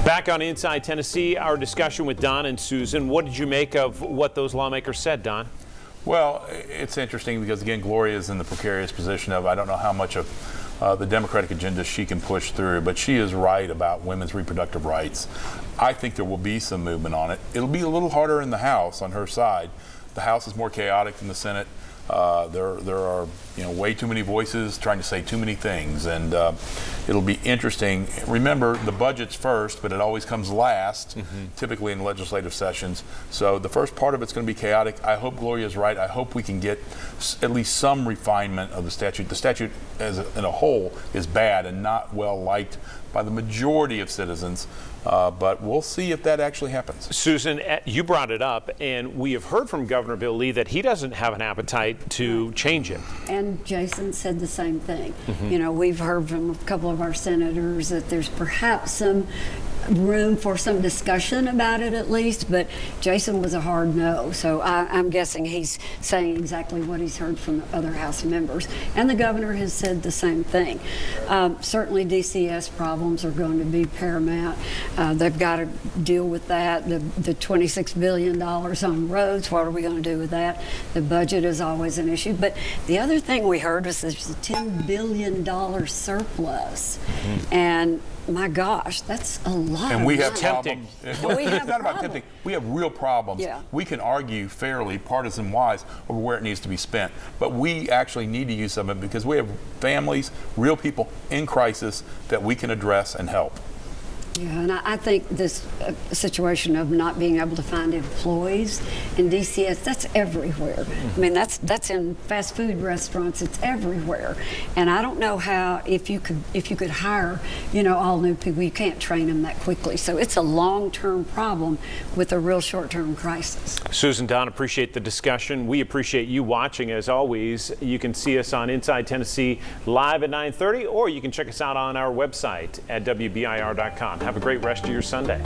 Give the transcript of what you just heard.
Back on Inside Tennessee, our discussion with Don and Susan. What did you make of what those lawmakers said, Don? Well, it's interesting because, again, Gloria is in the precarious position of I don't know how much of the Democratic agenda she can push through, but she is right about women's reproductive rights. I think there will be some movement on it. It'll be a little harder in the House on her side. The House is more chaotic than the Senate. There are way too many voices trying to say too many things, and it'll be interesting. Remember, the budget's first, but it always comes last, typically in legislative sessions. So the first part of it's going to be chaotic. I hope Gloria's right. I hope we can get at least some refinement of the statute. The statute in a whole is bad and not well liked by the majority of citizens, but we'll see if that actually happens. Susan, you brought it up, and we have heard from Governor Bill Lee that he doesn't have an appetite to change it. And Jason said the same thing. You know, we've heard from a couple of our senators that there's perhaps some room for some discussion about it at least, but Jason was a hard no. So I'm guessing he's saying exactly what he's heard from the other House members. And the governor has said the same thing. Certainly DCS problems are going to be paramount. They've got to deal with that. The $26 billion on roads, what are we going to do with that? The budget is always an issue. But the other thing we heard was there's a $10 billion surplus. And my gosh, that's a lot. And we of have money. problems. It's not about tempting. We have real problems. Yeah. We can argue fairly, partisan-wise, over where it needs to be spent. But we actually need to use some of it because we have families, real people in crisis that we can address and help. Yeah, and I think this situation of not being able to find employees in DCS, that's everywhere. I mean, that's in fast food restaurants, it's everywhere. And I don't know how, if you could hire, all new people, you can't train them that quickly. So it's a long-term problem with a real short-term crisis. Susan, Don, appreciate the discussion. We appreciate you watching as always. You can see us on Inside Tennessee live at 9:30, or you can check us out on our website at WBIR.com. Have a great rest of your Sunday.